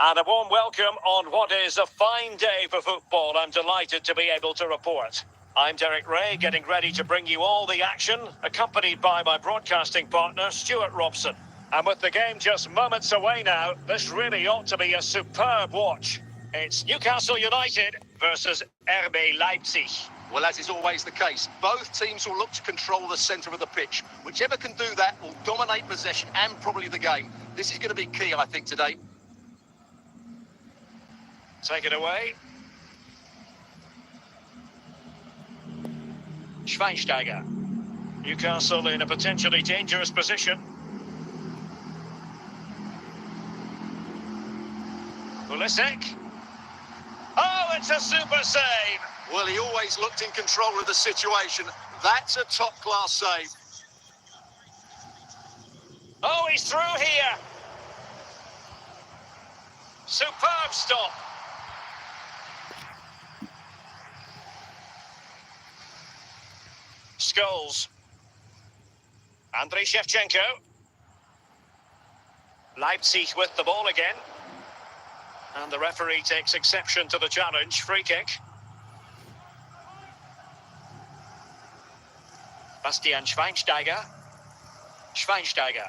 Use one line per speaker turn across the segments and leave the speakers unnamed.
And a warm welcome on what is a fine day for football. I'm delighted to be able to report. I'm Derek Ray, getting ready to bring you all the action, accompanied by my broadcasting partner, Stuart Robson. And with the game just moments away now, this really ought to be a superb watch. It's Newcastle United versus RB Leipzig.
Well, as is always the case, both teams will look to control the centre of the pitch. Whichever can do that will dominate possession and probably the game. This is going to be key, I think, today.
Take it away. Schweinsteiger. Newcastle in a potentially dangerous position. Pulisic. Oh, it's a super save.
Well, he always looked in control of the situation. That's a top-class save.
Oh, he's through here. Superb stop. Scholes. Andriy Shevchenko. Leipzig with the ball again. And the referee takes exception to the challenge. Free kick. Bastian Schweinsteiger. Schweinsteiger.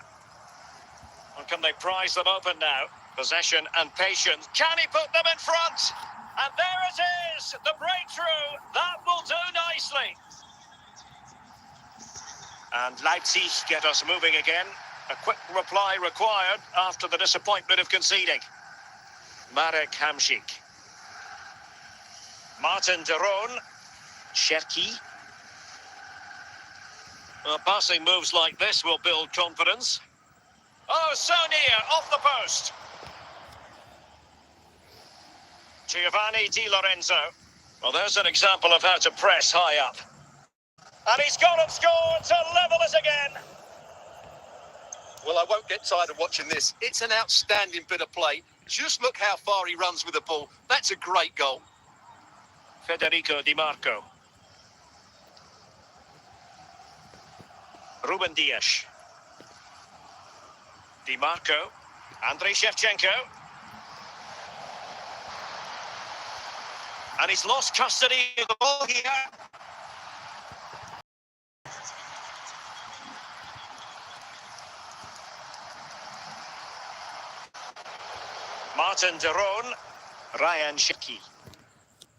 Or can they prize them open now? Possession and patience. Can he put them in front? And there it is! The breakthrough! That will do nicely. And Leipzig get us moving again. A quick reply required after the disappointment of conceding. Marek Hamšík. Martin de Roon. Cherki. Well, passing moves like this will build confidence. Oh, so near, off the post. Giovanni Di Lorenzo. Well, there's an example of how to press high up. And he's gone and scored to level us again.
Well, I won't get tired of watching this. It's an outstanding bit of play. Just look how far he runs with the ball. That's a great goal.
Federico Di Marco. Ruben Dias. Di Marco. Andriy Shevchenko. And he's lost custody of the ball here. Martin de Roon. Ryan Cherki.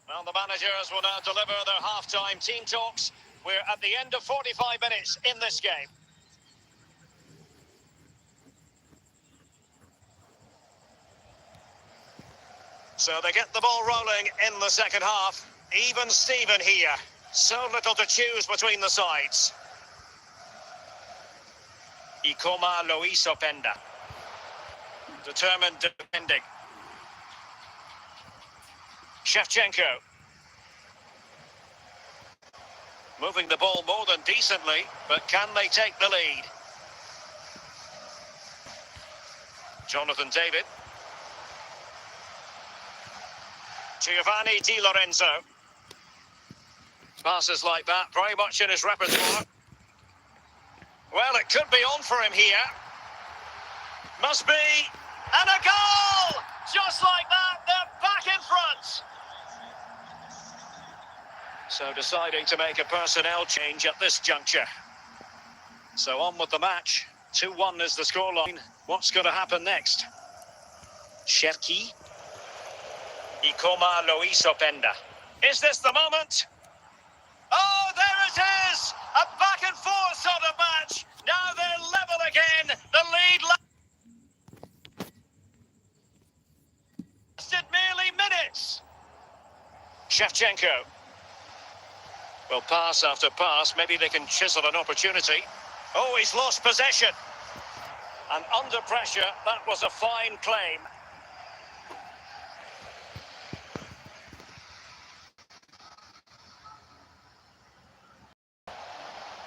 Well, the managers will now deliver their half-time team talks. We're at the end of 45 minutes in this game. So they get the ball rolling in the second half. Even Steven here. So little to choose between the sides. Ikoma Luis Openda. Determined defending. Shevchenko. Moving the ball more than decently, but can they take the lead? Jonathan David. Giovanni Di Lorenzo. Passes like that, very much in his repertoire. Well, it could be on for him here. Must be. And a goal! Just like that, they're back in front. So deciding to make a personnel change at this juncture. So on with the match. 2-1 is the scoreline. What's going to happen next? Cherki. Ikoma Luis Openda. Is this the moment? Oh, there it is! A back and forth sort of match. Now they're level again. The lead lasted merely minutes. Shevchenko. Well, pass after pass, maybe they can chisel an opportunity. Oh, he's lost possession. And under pressure, that was a fine claim.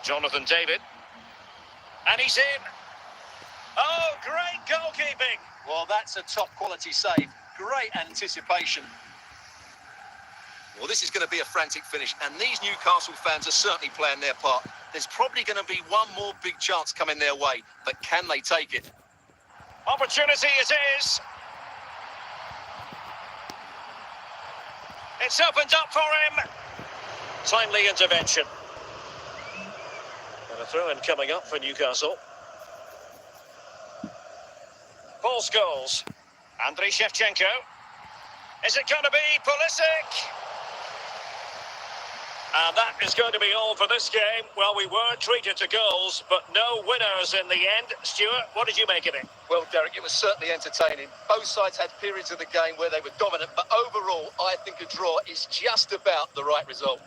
Jonathan David. And he's in. Oh, great goalkeeping.
Well, that's a top-quality save. Great anticipation. Well, this is going to be a frantic finish, and these Newcastle fans are certainly playing their part. There's probably going to be one more big chance coming their way, but can they take it?
Opportunity it is. It's opened up for him. Timely intervention. And a throw-in coming up for Newcastle. Paul Scholes. Andriy Shevchenko. Is it going to be Pulisic? And that is going to be all for this game. Well, we were treated to goals, but no winners in the end. Stuart, what did you make of it?
Well, Derek, it was certainly entertaining. Both sides had periods of the game where they were dominant, but overall, I think a draw is just about the right result.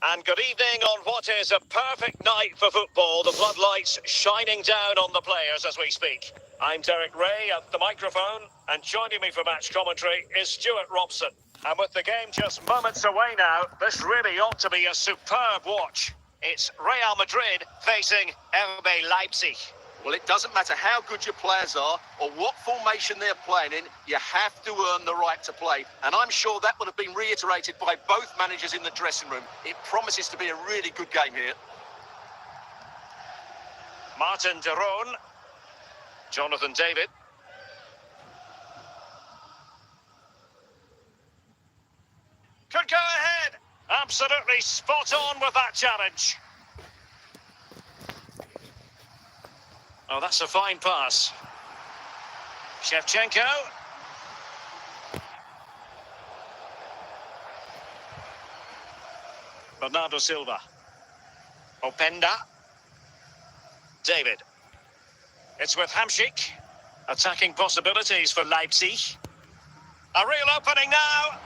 And good evening on what is a perfect night for football. The floodlights shining down on the players as we speak. I'm Derek Ray at the microphone, and joining me for match commentary is Stuart Robson. And with the game just moments away now, this really ought to be a superb watch. It's Real Madrid facing RB Leipzig.
Well, it doesn't matter how good your players are or what formation they're playing in, you have to earn the right to play. And I'm sure that would have been reiterated by both managers in the dressing room. It promises to be a really good game here.
Martin de Roon. Jonathan David. Could go ahead. Absolutely spot on with that challenge. Oh, that's a fine pass. Shevchenko. Bernardo Silva. Openda. David. It's with Hamšík. Attacking possibilities for Leipzig. A real opening now.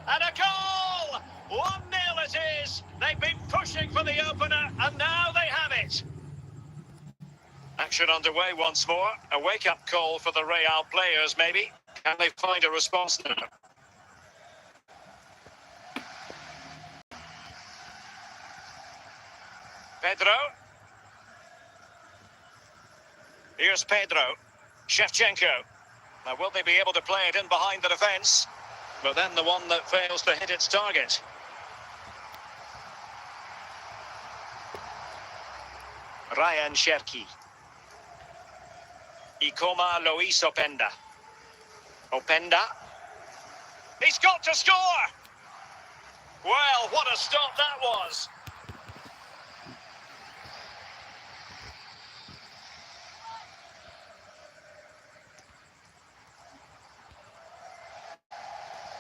And a goal! 1-0 it is. They've been pushing for the opener, and now they have it. Action underway once more. A wake-up call for the Real players, maybe. Can they find a response now? Pedro. Here's Pedro. Shevchenko. Now, will they be able to play it in behind the defence? But then the one that fails to hit its target. Ryan Cherki. Ikoma Luis Openda. Openda. He's got to score! Well, what a stop that was!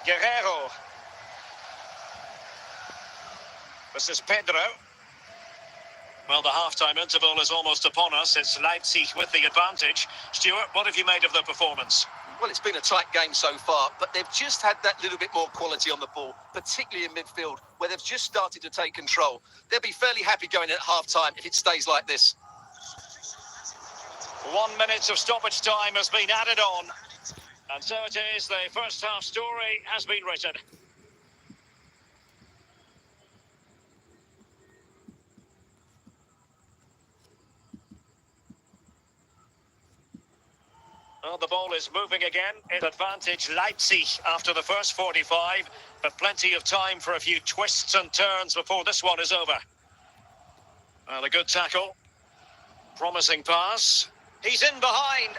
Guerrero. This is Pedro. Well, the half-time interval is almost upon us. It's Leipzig with the advantage. Stuart, what have you made of the performance?
Well, it's been a tight game so far, but they've just had that little bit more quality on the ball, particularly in midfield, where they've just started to take control. They'll be fairly happy going at half-time if it stays like this.
1 minute of stoppage time has been added on. And so it is, the first half story has been written. Well, the ball is moving again. In advantage Leipzig after the first 45, but plenty of time for a few twists and turns before this one is over. Well, a good tackle. Promising pass. He's in behind.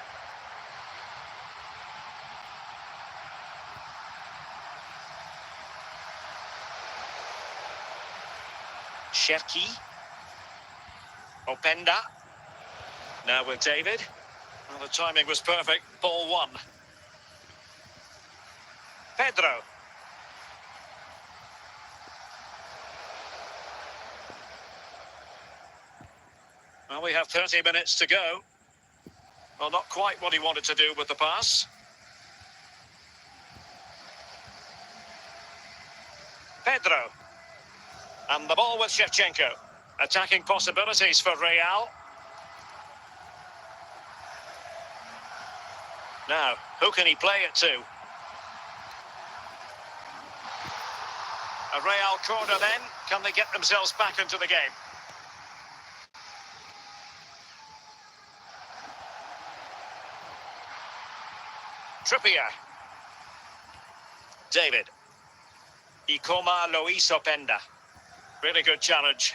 Cherki. Openda. Now with David. Well, the timing was perfect. Ball one. Pedro. Well, we have 30 minutes to go. Well, not quite what he wanted to do with the pass. Pedro. And the ball with Shevchenko. Attacking possibilities for Real. Now, who can he play it to? A Real corner then. Can they get themselves back into the game? Trippier. David. Ikoma Luis Openda. Really good challenge.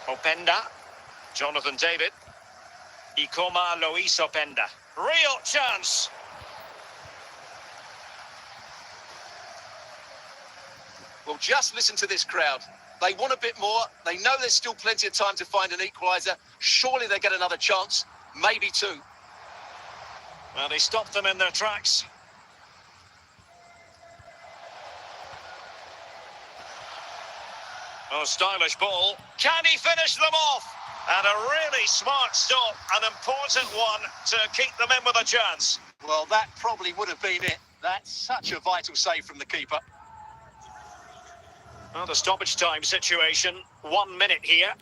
Openda. Jonathan David. Ikoma Luis Openda. Real chance.
Well, just listen to this crowd. They want a bit more. They know there's still plenty of time to find an equaliser. Surely they get another chance, maybe two.
Well, they stopped them in their tracks. Oh, stylish ball. Can he finish them off? And a really smart stop, an important one to keep them in with a chance.
Well, that probably would have been it. That's such a vital save from the keeper.
Well, the stoppage time situation, 1 minute here.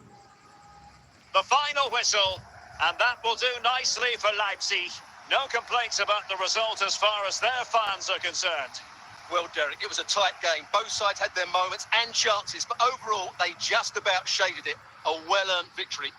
The final whistle, and that will do nicely for Leipzig. No complaints about the result as far as their fans are concerned.
Well, Derek, it was a tight game. Both sides had their moments and chances, but overall, they just about shaded it. A well-earned victory.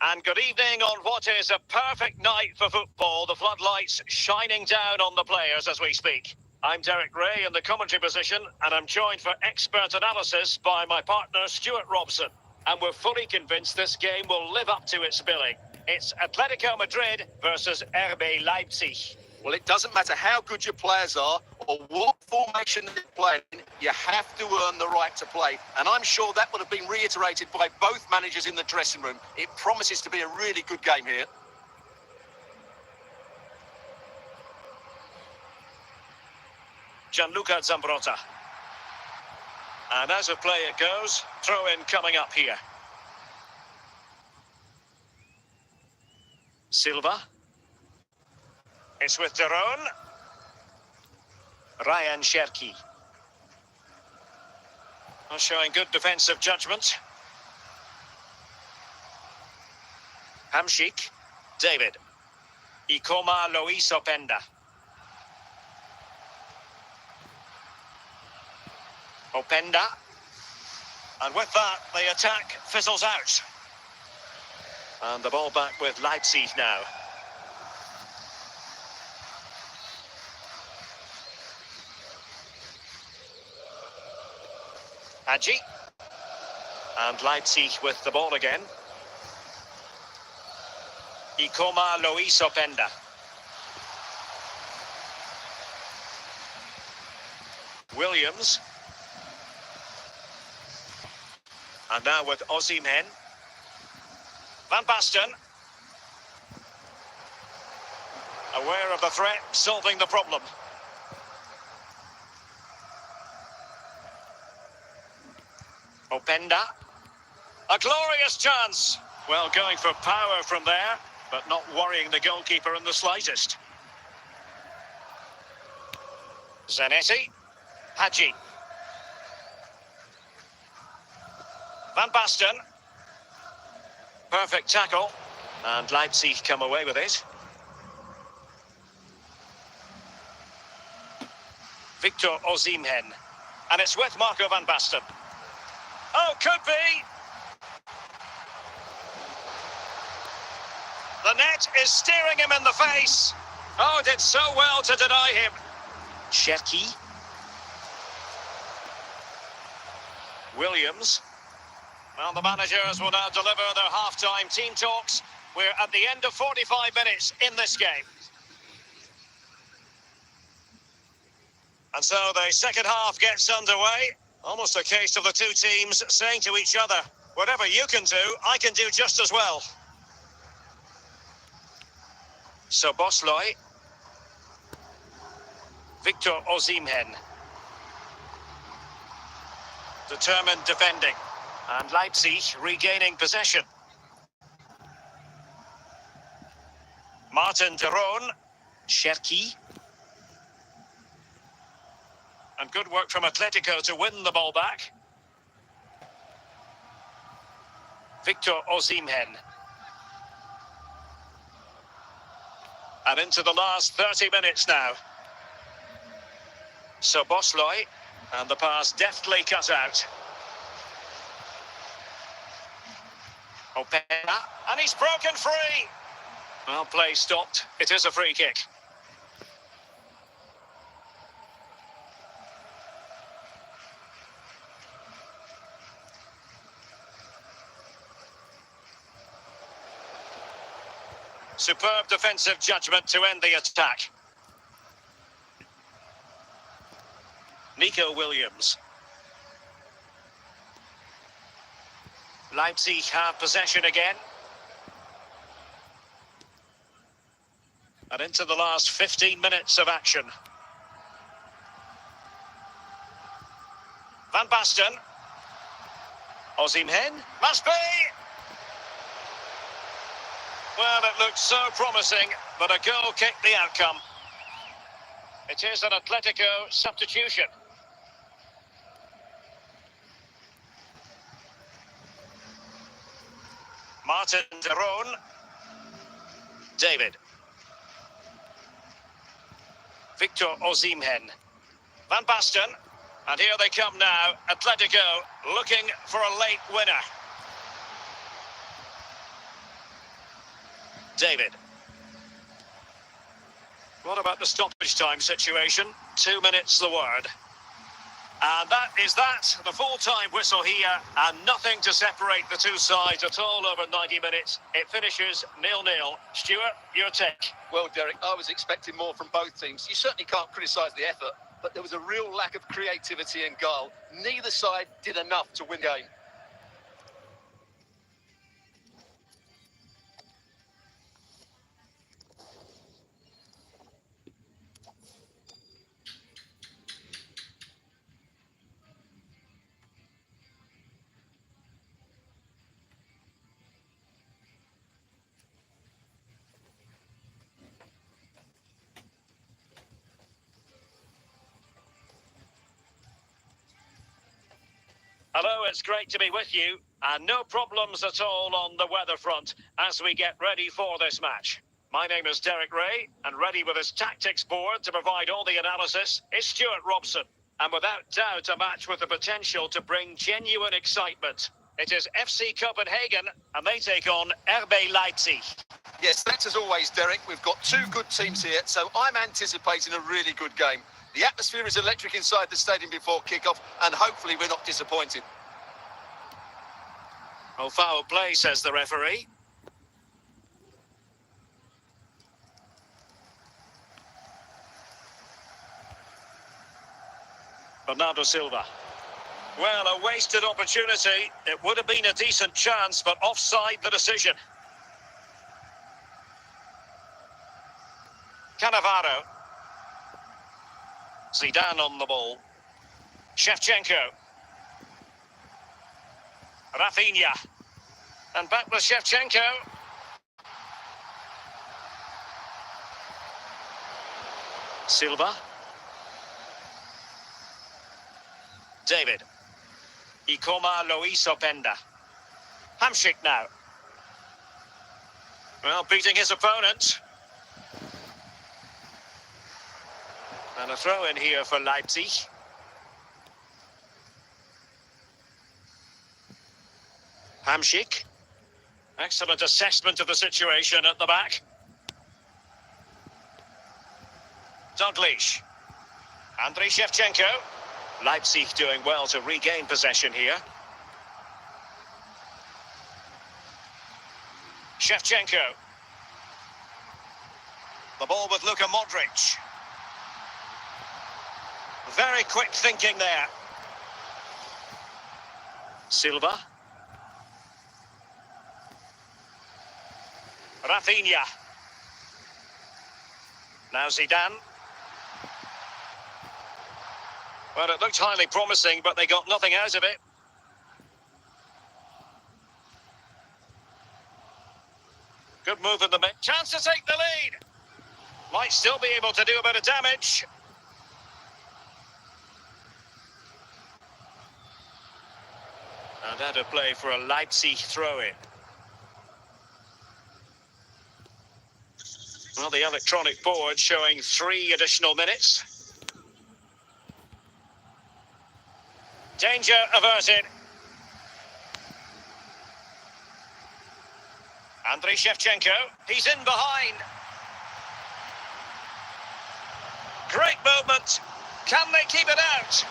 And good evening on what is a perfect night for football. The floodlights shining down on the players as we speak. I'm Derek Ray in the commentary position, and I'm joined for expert analysis by my partner Stuart Robson. And we're fully convinced this game will live up to its billing. It's Atletico Madrid versus RB Leipzig.
Well, it doesn't matter how good your players are or what formation they're playing, you have to earn the right to play. And I'm sure that would have been reiterated by both managers in the dressing room. It promises to be a really good game here.
Gianluca Zambrotta. And as a play it goes, throw in coming up here. Silva. It's with Daron. Ryan Cherki. Showing good defensive judgment. Hamšík. David. Ikoma Luis Openda. Openda. And with that, the attack fizzles out. And the ball back with Leipzig now. Hadji. And Leipzig with the ball again. Ikoma Luis Openda. Williams. And now with Osimhen. Van Basten. Aware of the threat, solving the problem. Openda. A glorious chance. Well, going for power from there, but not worrying the goalkeeper in the slightest. Zanetti. Hadji. Van Basten. Perfect tackle. And Leipzig come away with it. Victor Osimhen. And it's with Marco Van Basten. Oh, could be! The net is staring him in the face. Oh, did so well to deny him. Cherki. Williams. Well, the managers will now deliver their half-time team talks. We're at the end of 45 minutes in this game. And so the second half gets underway. Almost a case of the two teams saying to each other, whatever you can do, I can do just as well. So Bosley. Victor Osimhen. Determined defending. And Leipzig regaining possession. Martin de Roon. Cherki. And good work from Atletico to win the ball back. Victor Osimhen. And into the last 30 minutes now. So Bosley, and the pass deftly cut out. Openda, and he's broken free. Well, play stopped. It is a free kick. Superb defensive judgment to end the attack. Nico Williams. Leipzig have possession again. And into the last 15 minutes of action. Van Basten. Osimhen. Must be! Well, it looked so promising, but a goal kicked the outcome. It is an Atletico substitution. Martin de Roon. David. Victor Osimhen. Van Basten. And here they come now. Atletico looking for a late winner. David. What about the stoppage time situation? 2 minutes the word. And that is that. The full-time whistle here, and nothing to separate the two sides at all over 90 minutes. It finishes 0-0. Stuart, your take.
Well, Derek, I was expecting more from both teams. You certainly can't criticise the effort, but there was a real lack of creativity and guile. Neither side did enough to win the game.
Hello, it's great to be with you, and no problems at all on the weather front as we get ready for this match. My name is Derek Ray, and ready with his tactics board to provide all the analysis is Stuart Robson. And without doubt, a match with the potential to bring genuine excitement. It is FC Copenhagen, and they take on RB Leipzig.
Yes, thanks as always, Derek. We've got two good teams here, so I'm anticipating a really good game. The atmosphere is electric inside the stadium before kick-off, and hopefully we're not disappointed.
Oh, foul play, says the referee. Bernardo Silva. Well, a wasted opportunity. It would have been a decent chance, but offside the decision. Cannavaro. Zidane on the ball. Shevchenko. Rafinha. And back with Shevchenko. Silva. David. Ikoma Luis Openda. Hamsik now. Well, beating his opponent. And a throw in here for Leipzig. Hamsik. Excellent assessment of the situation at the back. Dalglish. Andriy Shevchenko. Leipzig doing well to regain possession here. Shevchenko. The ball with Luka Modric. Very quick thinking there. Silva. Rafinha. Now Zidane. Well, it looked highly promising, but they got nothing out of it. Good move in the mid. Chance to take the lead. Might still be able to do a bit of damage. And out of play for a Leipzig throw-in. Well, the electronic board showing 3 additional minutes. Danger averted. Andriy Shevchenko, he's in behind. Great movement. Can they keep it out?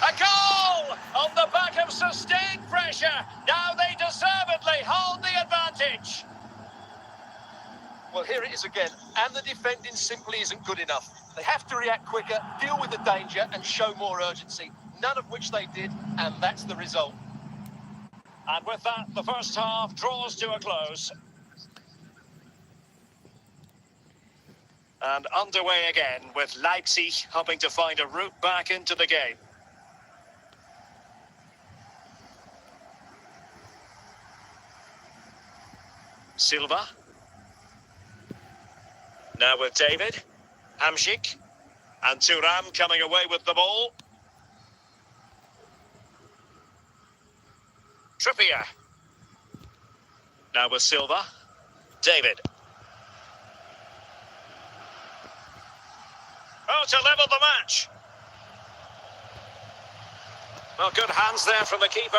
A goal on the back of sustained pressure. Now they deservedly hold the advantage.
Well, here it is again, and the defending simply isn't good enough. They have to react quicker, deal with the danger, and show more urgency. None of which they did, and that's the result.
And with that, the first half draws to a close. And underway again, with Leipzig hoping to find a route back into the game. Silva. Now with David. Hamšík. And Thuram coming away with the ball. Trippier. Now with Silva. David. Oh, to level the match. Well, good hands there from the keeper.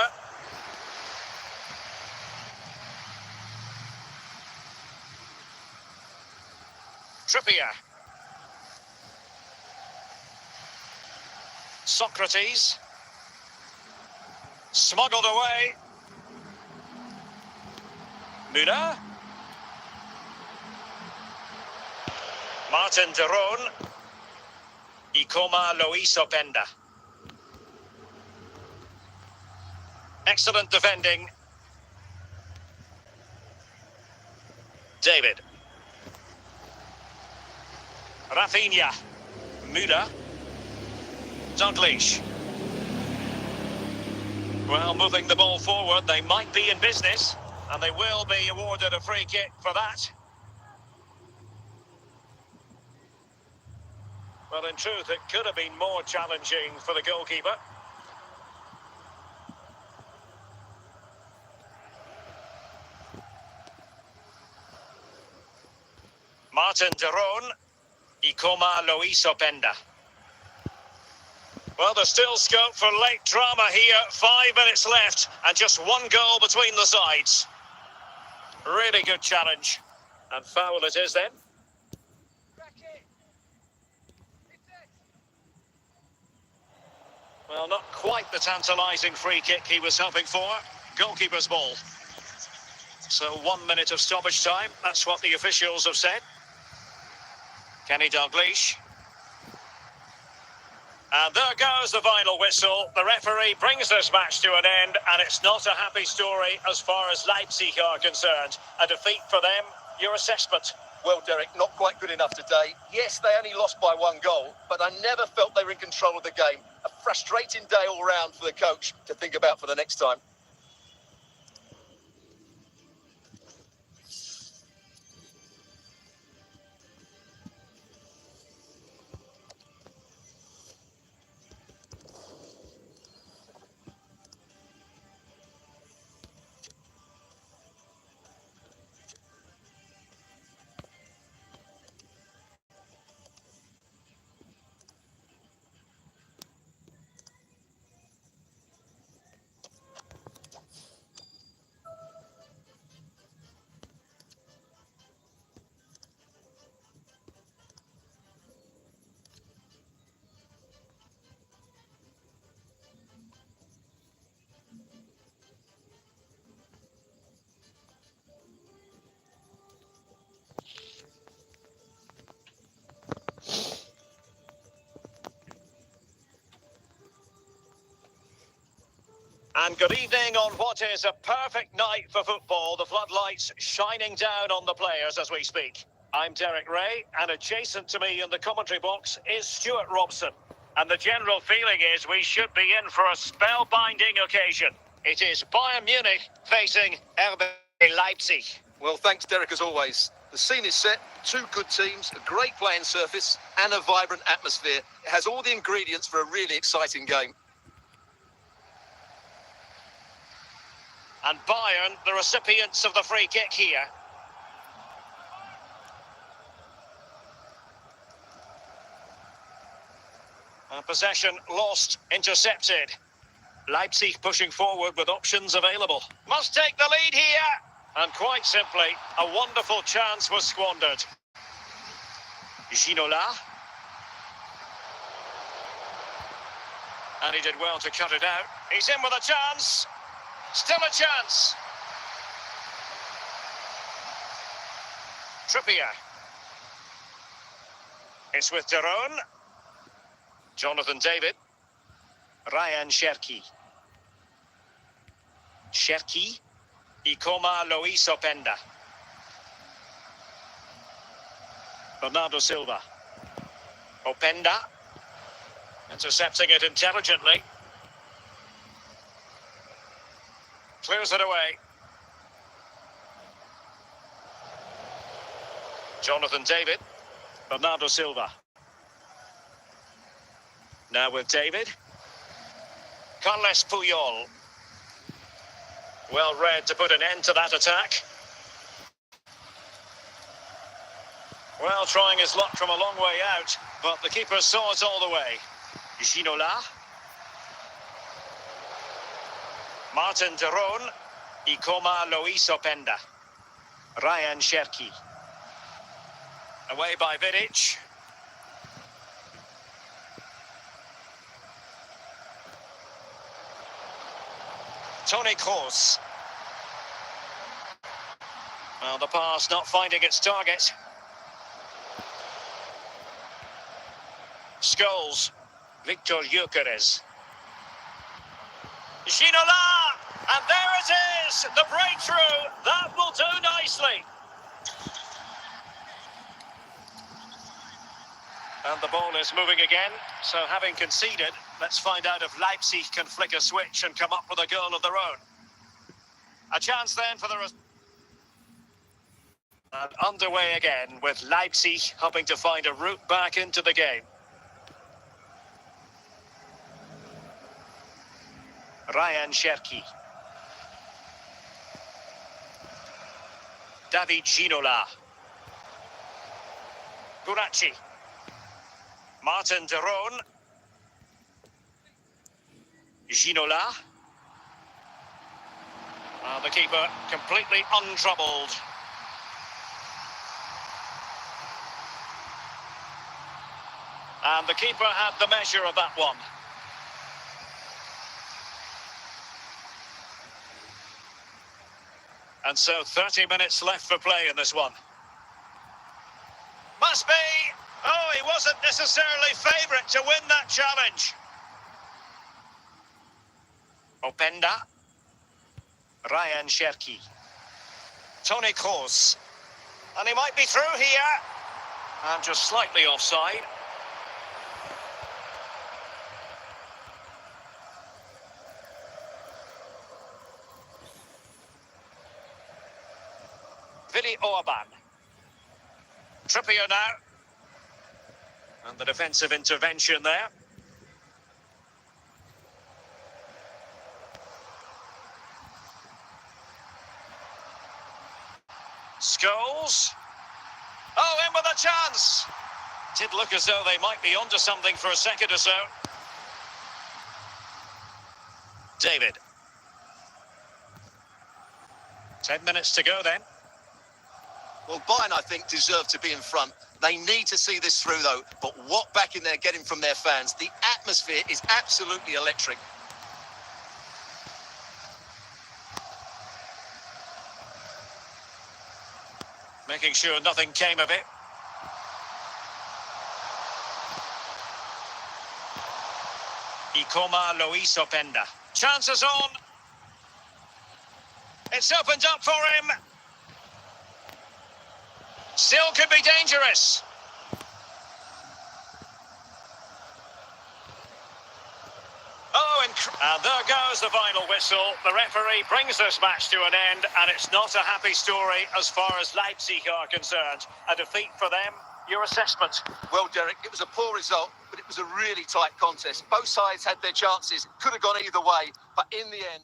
Trippier. Socrates. Smuggled away. Müller. Martin de Roon. Ikoma Luis Openda. Excellent defending. David. Rafinha. Müller. Dalglish. Well, moving the ball forward, they might be in business, and they will be awarded a free kick for that. Well, in truth, it could have been more challenging for the goalkeeper. Martin de Roon. Ikoma Luis Openda. Well, there's still scope for late drama here. 5 minutes left and just 1 goal between the sides. Really good challenge. And foul it is then. Well, not quite the tantalising free kick he was hoping for. Goalkeeper's ball. So 1 minute of stoppage time. That's what the officials have said. Kenny Dalglish. And there goes the final whistle. The referee brings this match to an end, and it's not a happy story as far as Leipzig are concerned. A defeat for them. Your assessment?
Well, Derek, not quite good enough today. Yes, they only lost by 1 goal, but I never felt they were in control of the game. A frustrating day all round for the coach to think about for the next time.
And good evening on what is a perfect night for football. The floodlights shining down on the players as we speak. I'm Derek Ray, and adjacent to me in the commentary box is Stuart Robson. And the general feeling is we should be in for a spellbinding occasion. It is Bayern Munich facing RB Leipzig.
Well, thanks, Derek, as always. The scene is set, two good teams, a great playing surface, and a vibrant atmosphere. It has all the ingredients for a really exciting game.
And Bayern, the recipients of the free kick here. And possession lost, intercepted. Leipzig pushing forward with options available. Must take the lead here. And quite simply, a wonderful chance was squandered. Ginola. And he did well to cut it out. He's in with a chance. Still a chance. Trippier. It's with Daron. Jonathan David. Ryan Cherki. Cherki. Ikoma Luis Openda. Bernardo Silva. Openda. Intercepting it intelligently. Clears it away. Jonathan David. Bernardo Silva. Now with David. Carles Puyol. Well read to put an end to that attack. Well, trying his luck from a long way out, but the keeper saw it all the way. Ginola. Martin Daron. Ikoma Luis Openda. Ryan Cherki. Away by Vidic. Toni Kroos. Well, the pass not finding its target. Scholes. Victor Gyökeres. Ginola! And there it is! The breakthrough! That will do nicely. And the ball is moving again. So having conceded, let's find out if Leipzig can flick a switch and come up with a goal of their own. A chance then for the... And underway again with Leipzig hoping to find a route back into the game. Ryan Cherki. David Ginola. Guracci. Martin Daron. Ginola. The keeper completely untroubled. And the keeper had the measure of that one. And so 30 minutes left for play in this one. Must be! Oh, he wasn't necessarily favourite to win that challenge. Openda. Ryan Cherki. Toni Kroos. And he might be through here. And just slightly offside. Vili Orban. Trippier now. And the defensive intervention there. Scholes. Oh, in with a chance. Did look as though they might be onto something for a second or so. David. 10 minutes to go then.
Well, Bayern, I think, deserve to be in front. They need to see this through, though. But what backing they're getting from their fans. The atmosphere is absolutely electric.
Making sure nothing came of it. Ikoma Luis Openda. Chances on. It's opened up for him. Still could be dangerous. Oh, and there goes the final whistle. The referee brings this match to an end, and it's not a happy story as far as Leipzig are concerned. A defeat for them. Your assessment?
Well, Derek, it was a poor result, but it was a really tight contest. Both sides had their chances. Could have gone either way, but in the end...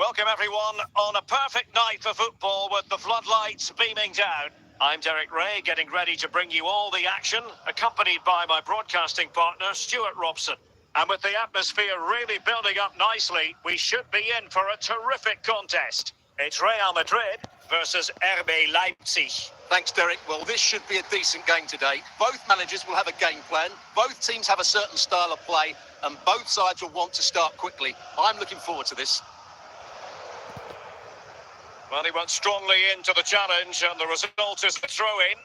Welcome everyone on a perfect night for football with the floodlights beaming down. I'm Derek Ray, getting ready to bring you all the action, accompanied by my broadcasting partner, Stuart Robson. And with the atmosphere really building up nicely, we should be in for a terrific contest. It's Real Madrid versus RB Leipzig.
Thanks, Derek. Well, this should be a decent game today. Both managers will have a game plan. Both teams have a certain style of play, and both sides will want to start quickly. I'm looking forward to this.
Well, he went strongly into the challenge, and the result is a throw-in.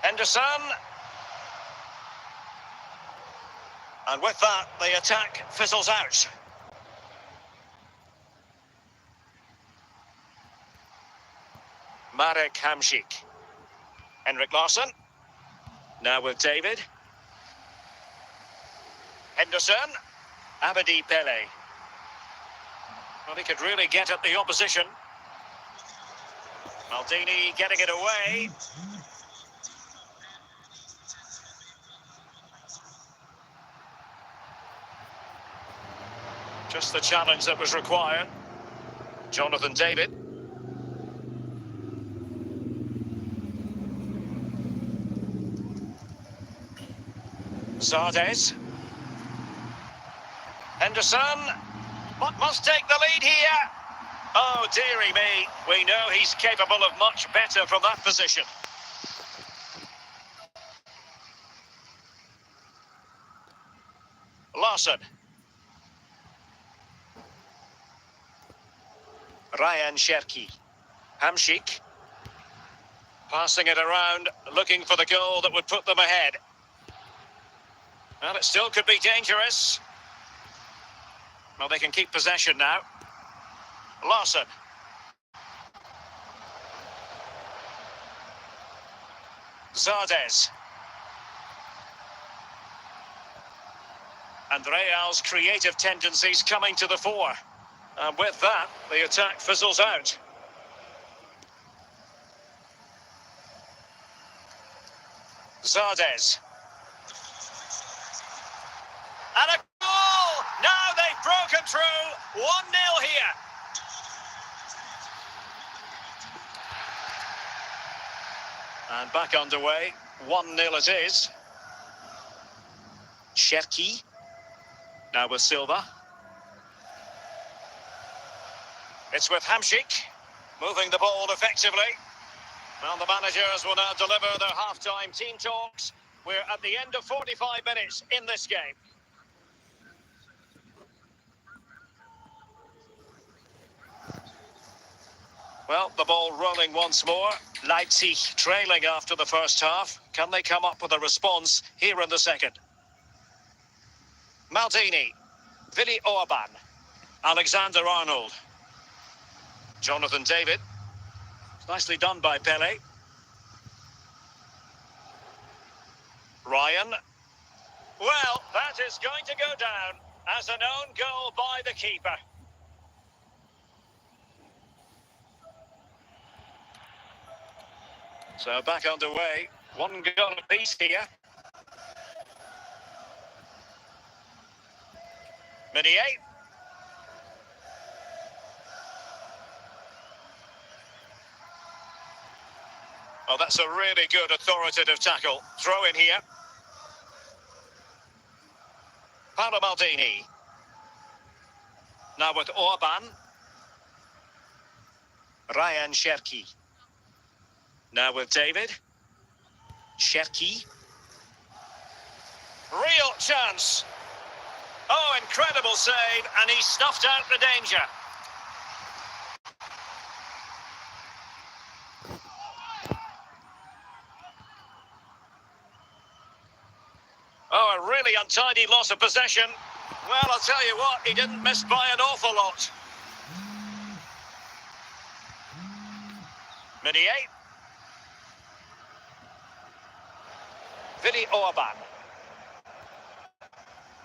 Henderson. And with that, the attack fizzles out. Marek Hamšík. Henrik Larsson. Now with David. Henderson. Abedi Pele. Well, he could really get at the opposition. Maldini getting it away. Just the challenge that was required. Jonathan David. Zardes. Henderson. But must take the lead here. Oh, dearie me. We know he's capable of much better from that position. Larsson. Ryan Cherki. Hamšík. Passing it around, looking for the goal that would put them ahead. Well, it still could be dangerous. Well, they can keep possession now. Larsson. Zardes. And Real's creative tendencies coming to the fore. And with that, the attack fizzles out. Zardes. And a goal! Now they've broken through. 1-0 here. And back underway. 1-0 it is. Cherki. Now with Silva. It's with Hamšík. Moving the ball effectively. Well, the managers will now deliver their half-time team talks. We're at the end of 45 minutes in this game. Well, the ball rolling once more. Leipzig trailing after the first half. Can they come up with a response here in the second? Maldini. Willi Orban. Alexander-Arnold. Jonathan David. Nicely done by Pele. Ryan. Well, that is going to go down as an own goal by the keeper. So back underway. 1 goal apiece here. Meunier. Oh, that's a really good authoritative tackle. Throw in here. Paolo Maldini. Now with Orban. Ryan Cherki. Now with David. Cherki. Real chance. Oh, incredible save, and he snuffed out the danger. Oh, a really untidy loss of possession. Well, I'll tell you what, he didn't miss by an awful lot. Meunier. Willi Orban.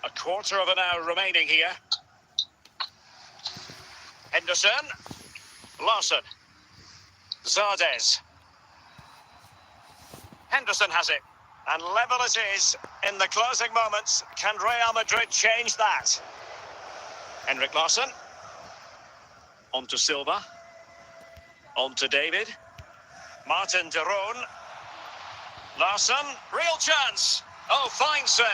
A quarter of an hour remaining here. Henderson. Larsson. Zardes. Henderson has it. And level it is in the closing moments. Can Real Madrid change that? Henrik Larsson. On to Silva. On to David. Martin de Roon. Larsson. Real chance. Oh, fine save.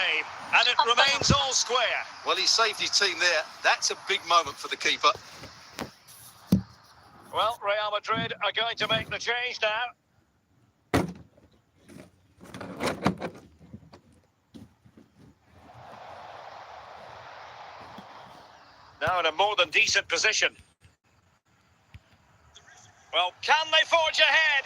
And it remains all square.
Well, he saved his team there. That's a big moment for the keeper.
Well, Real Madrid are going to make the change now. Now in a more than decent position. Well, can they forge ahead?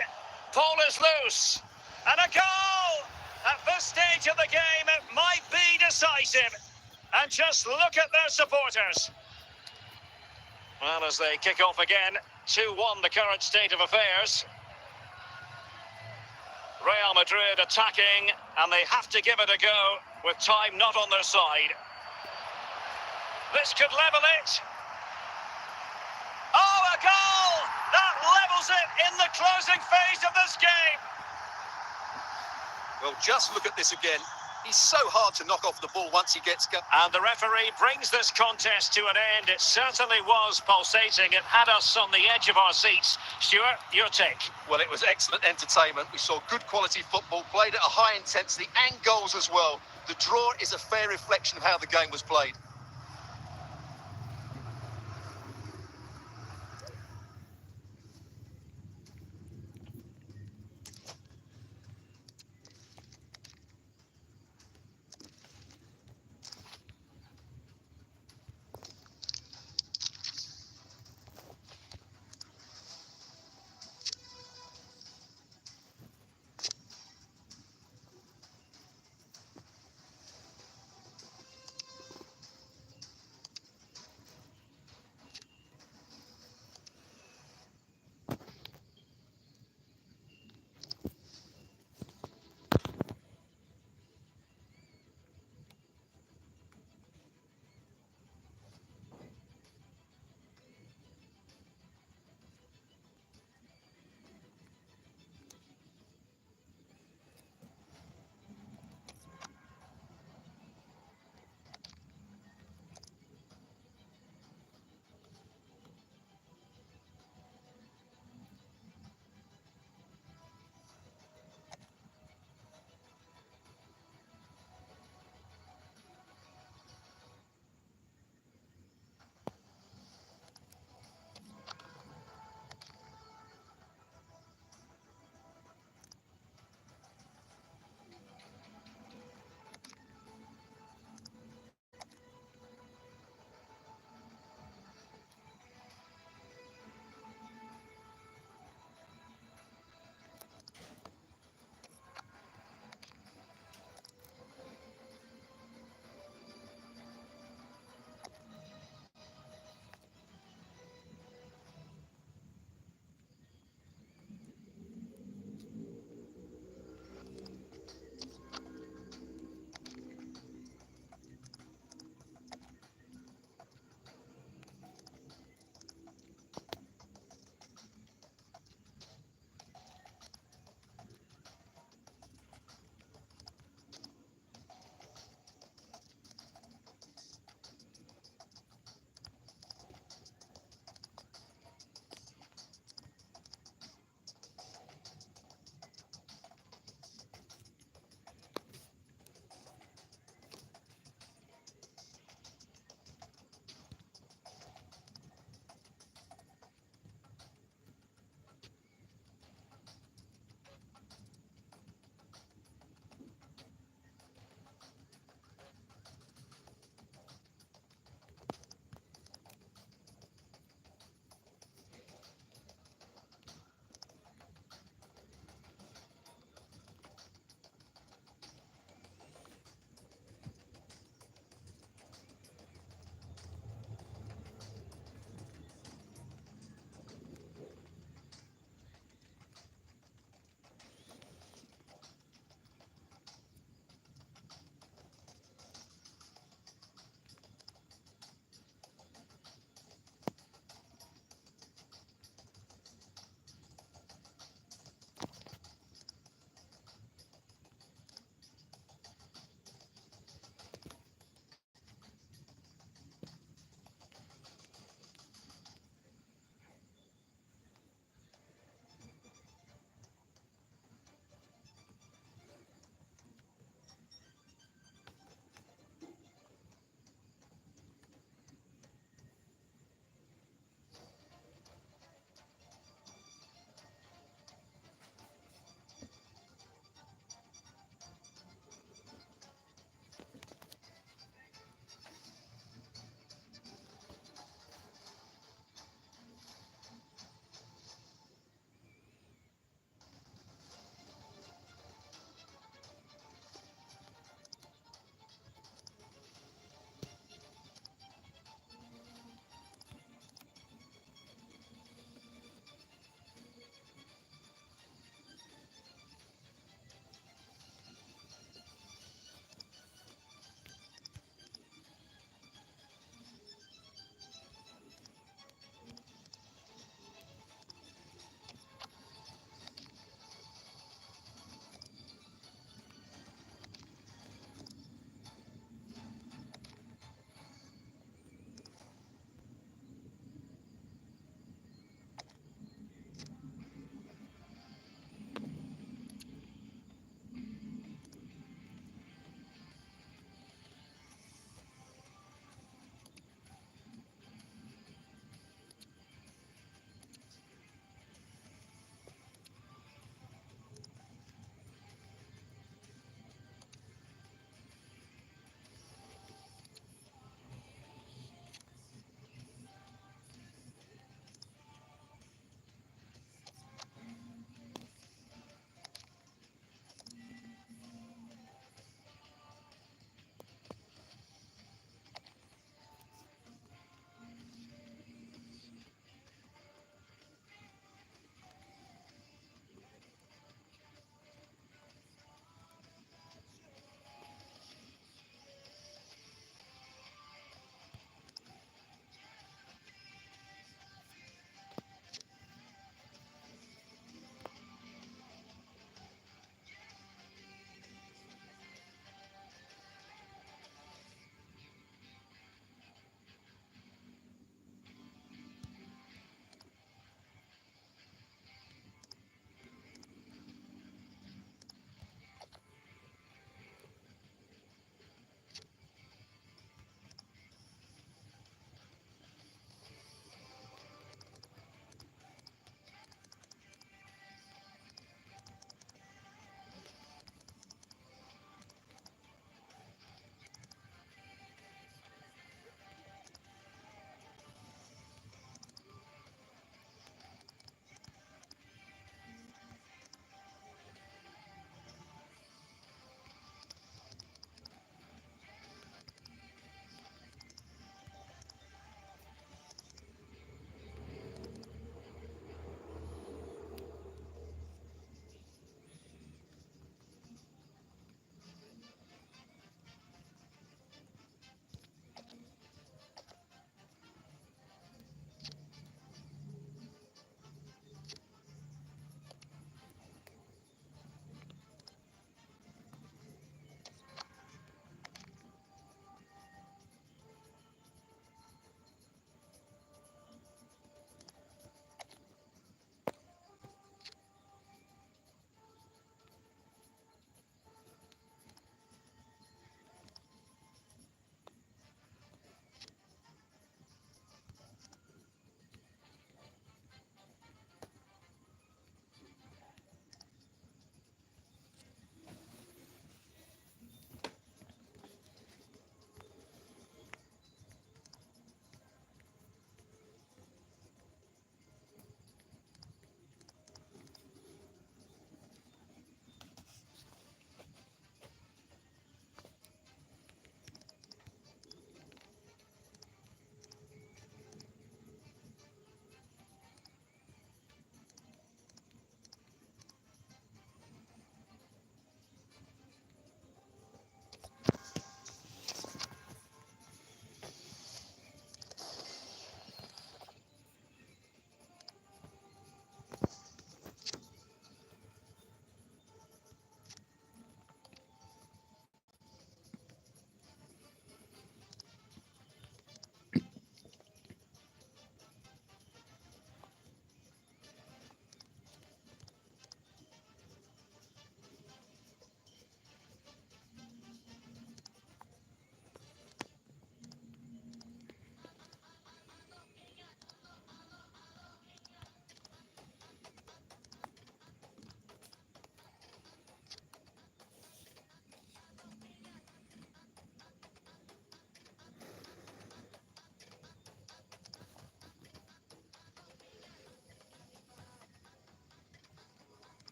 Ball is loose. And a goal! At this stage of the game, it might be decisive. And just look at their supporters. Well, as they kick off again, 2-1 the current state of affairs. Real Madrid attacking, and they have to give it a go with time not on their side. This could level it. Oh, a goal! That levels it in the closing phase of this game.
Well, just look at this again. He's so hard to knock off the ball once he gets going.
And the referee brings this contest to an end. It certainly was pulsating. It had us on the edge of our seats. Stuart, your take?
Well, it was excellent entertainment. We saw good quality football, played at a high intensity and goals as well. The draw is a fair reflection of how the game was played.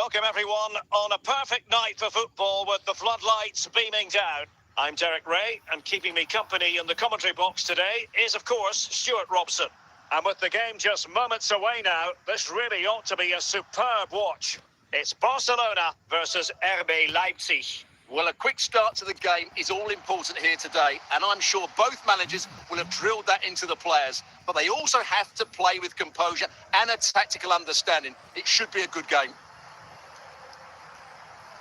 welcome everyone on a perfect night for football with the floodlights beaming down. I'm Derek Ray, and keeping me company in the commentary box today is, of course, Stuart Robson. And with the game just moments away now, this really ought to be a superb watch. It's Barcelona versus RB Leipzig.
Well, a quick start to the game is all important here today, and I'm sure both managers will have drilled that into the players. But they also have to play with composure and a tactical understanding. It should be a good game.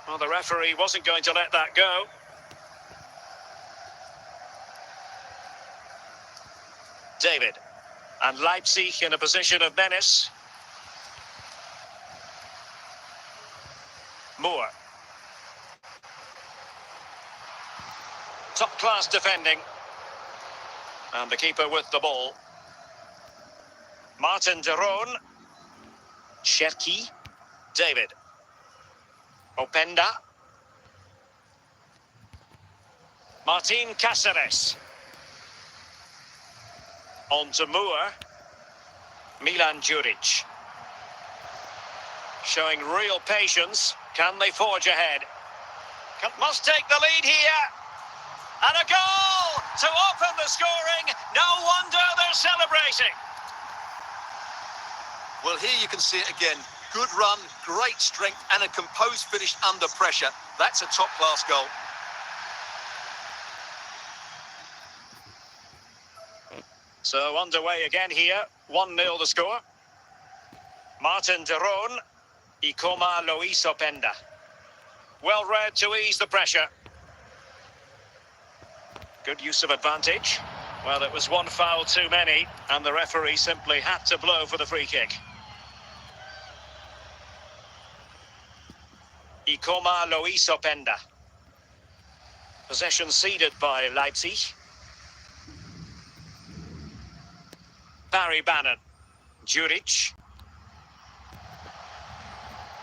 Well, the referee wasn't going to let that go. David. And Leipzig in a position of menace. Moore. Top-class defending. And the keeper with the ball. Martin de Roon. Cherki. David. Openda. Martin Cáceres. On to Moore. Milan Djuric. Showing real patience. Can they forge ahead? Must take the lead here. And a goal to open the scoring. No wonder they're celebrating.
Well, here you can see it again. Good run, great strength, and a composed finish under pressure. That's a top-class goal.
So underway again here. 1-0 the score. Martin de Roon. Ikoma Luis Openda. Well read to ease the pressure. Good use of advantage. Well, it was one foul too many, and the referee simply had to blow for the free kick. Ikoma Luis Openda. Possession ceded by Leipzig. Barry Bannon. Djuric.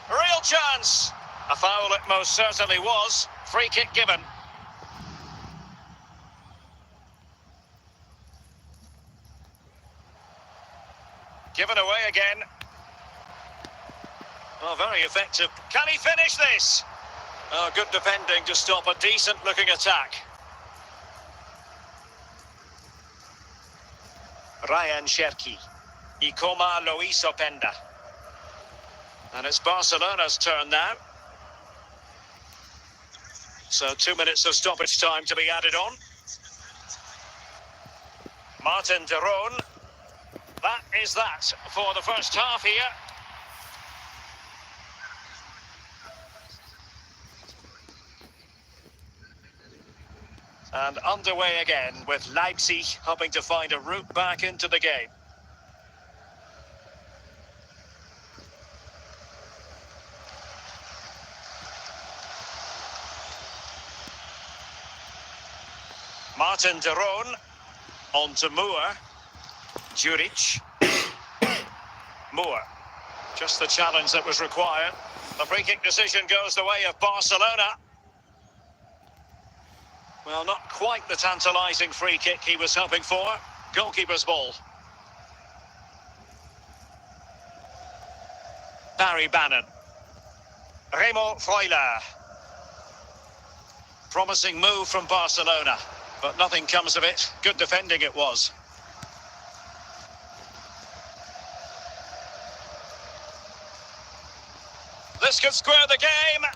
Real chance. A foul it most certainly was. Free kick given. Given away again. Oh, very effective. Can he finish this? Oh, good defending to stop a decent-looking attack. Ryan Cherki. Ikoma Luis Openda. And it's Barcelona's turn now. So 2 minutes of stoppage time to be added on. Martin de Roon. That is that for the first half here. And underway again with Leipzig hoping to find a route back into the game. Martin de Roon. On to Moore. Djuric. Moore. Just the challenge that was required. The free kick decision goes the way of Barcelona. Well, not quite the tantalising free kick he was hoping for. Goalkeeper's ball. Barry Bannon. Remo Freuler. Promising move from Barcelona, but nothing comes of it. Good defending it was. This could square the game.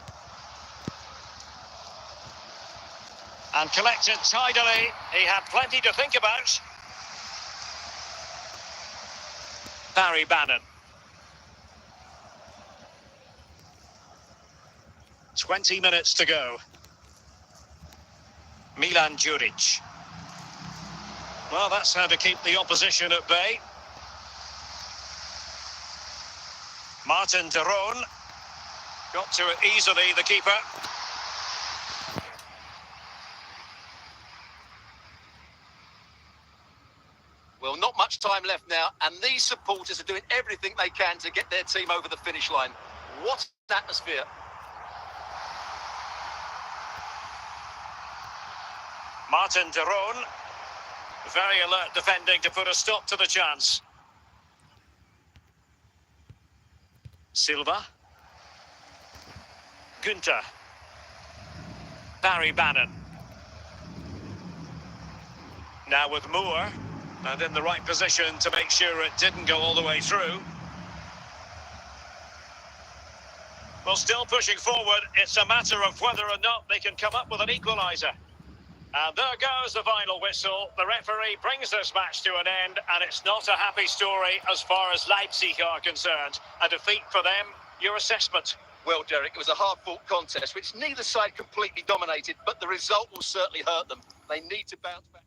And collected tidily. He had plenty to think about. Barry Bannon. 20 minutes to go. Milan Djuric. Well, that's how to keep the opposition at bay. Martin de Roon. Got to it easily, the keeper.
Well, not much time left now, and these supporters are doing everything they can to get their team over the finish line. What an atmosphere.
Martin de Roon. Very alert defending to put a stop to the chance. Silva. Günther. Barry Bannon. Now with Moore. And in the right position to make sure it didn't go all the way through. Well, still pushing forward. It's a matter of whether or not they can come up with an equaliser. And there goes the final whistle. The referee brings this match to an end, and it's not a happy story as far as Leipzig are concerned. A defeat for them. Your assessment?
Well, Derek, it was a hard-fought contest, which neither side completely dominated, but the result will certainly hurt them. They need to bounce back.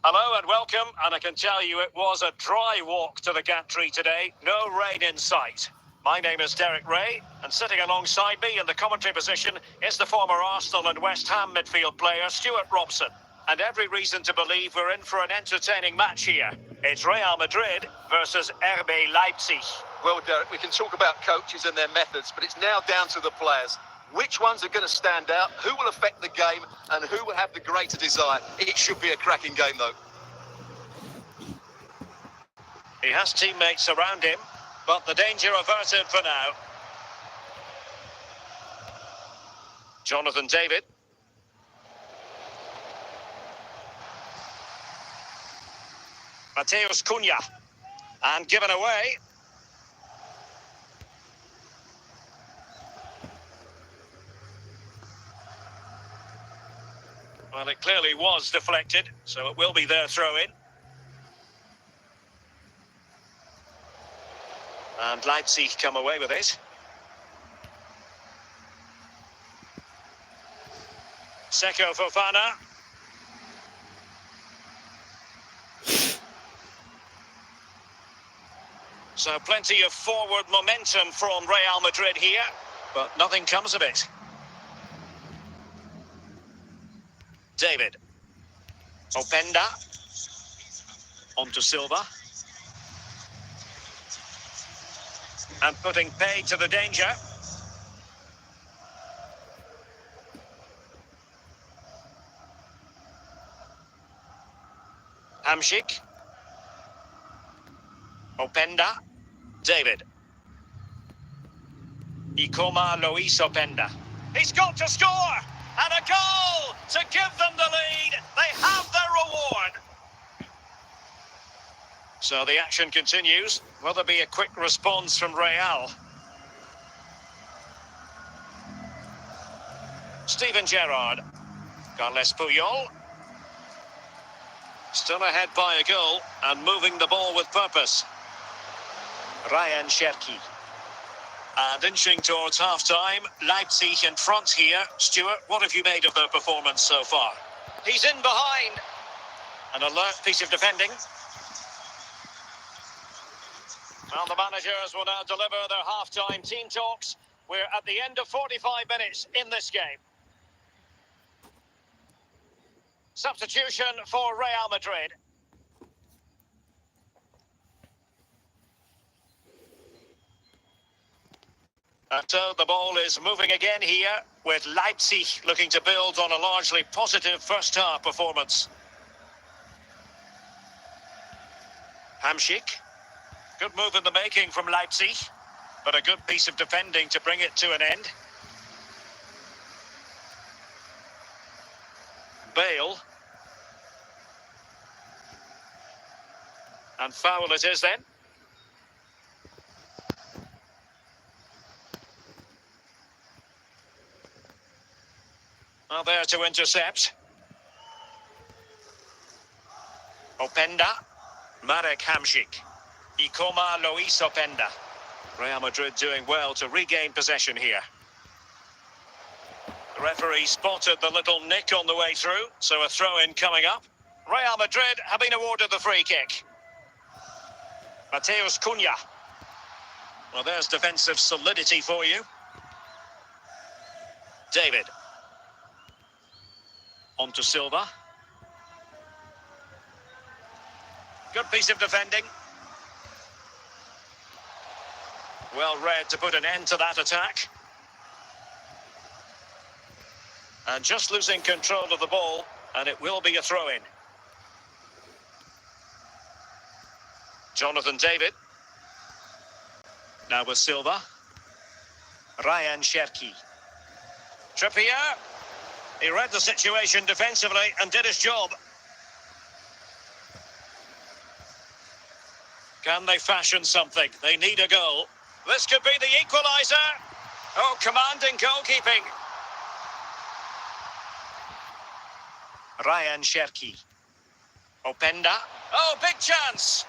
Hello and welcome, and I can tell you it was a dry walk to the gantry today. No rain in sight. My name is Derek Ray, and sitting alongside me in the commentary position is the former Arsenal and West Ham midfield player Stuart Robson. And every reason to believe we're in for an entertaining match here. It's Real Madrid versus RB Leipzig.
Well, Derek, we can talk about coaches and their methods, but it's now down to the players. Which ones are going to stand out, who will affect the game, and who will have the greater desire? It should be a cracking game, though.
He has teammates around him, but the danger averted for now. Jonathan David. Mateus Cunha. And given away. Well, it clearly was deflected, so it will be their throw-in. And Leipzig come away with it. Seko Fofana. So plenty of forward momentum from Real Madrid here, but nothing comes of it. David. Openda. Onto Silva. And putting pay to the danger. Hamšík. Openda. David. Ikoma Luis Openda. He's got to score! And a goal to give them the lead. They have their reward. So the action continues. Will there be a quick response from Real? Steven Gerrard. Carles Puyol. Still ahead by a goal and moving the ball with purpose. Ryan Cherki. And inching towards half-time, Leipzig in front here. Stuart, what have you made of their performance so far? He's in behind. An alert piece of defending. Well, the managers will now deliver their half-time team talks. We're at the end of 45 minutes in this game. Substitution for Real Madrid. And so the ball is moving again here, with Leipzig looking to build on a largely positive first-half performance. Hamšík. Good move in the making from Leipzig, but a good piece of defending to bring it to an end. Bale. And foul it is then. Well, there to intercept. Openda. Marek Hamšík. Ikoma Luis Openda. Real Madrid doing well to regain possession here. The referee spotted the little nick on the way through, so a throw-in coming up. Real Madrid have been awarded the free kick. Mateus Cunha. Well, there's defensive solidity for you. David. Onto Silva. Good piece of defending. Well read to put an end to that attack. And just losing control of the ball, and it will be a throw-in. Jonathan David. Now with Silva. Ryan Cherki. Trippier. He read the situation defensively and did his job. Can they fashion something? They need a goal. This could be the equaliser. Oh, commanding goalkeeping. Ryan Cherki. Openda. Oh, big chance.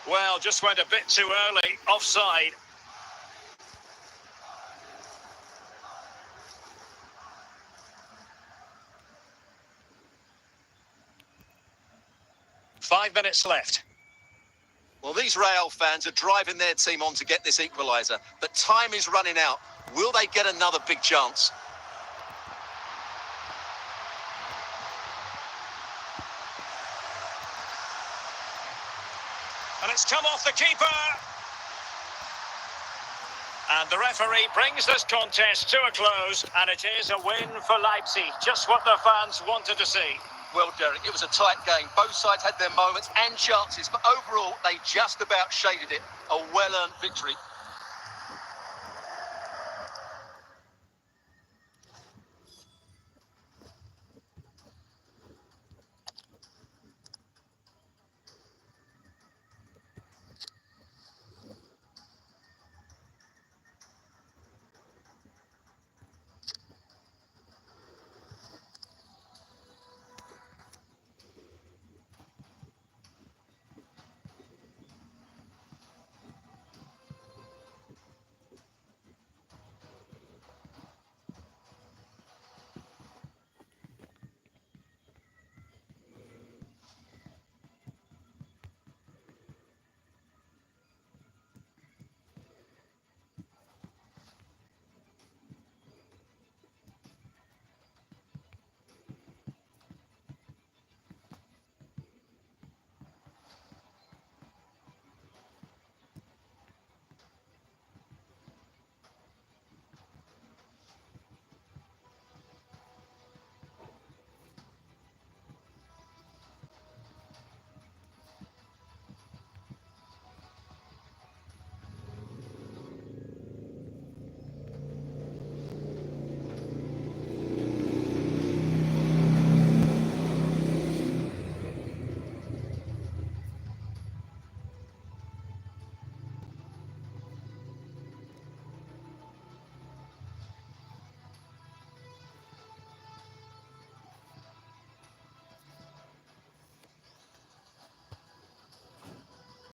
Well, just went a bit too early. Offside. 5 minutes left.
Well, these Real fans are driving their team on to get this equaliser, but time is running out. Will they get another big chance?
And it's come off the keeper. And the referee brings this contest to a close, and it is a win for Leipzig. Just what the fans wanted to see.
Well, Derek, it was a tight game. Both sides had their moments and chances, but overall, they just about shaded it. A well-earned victory.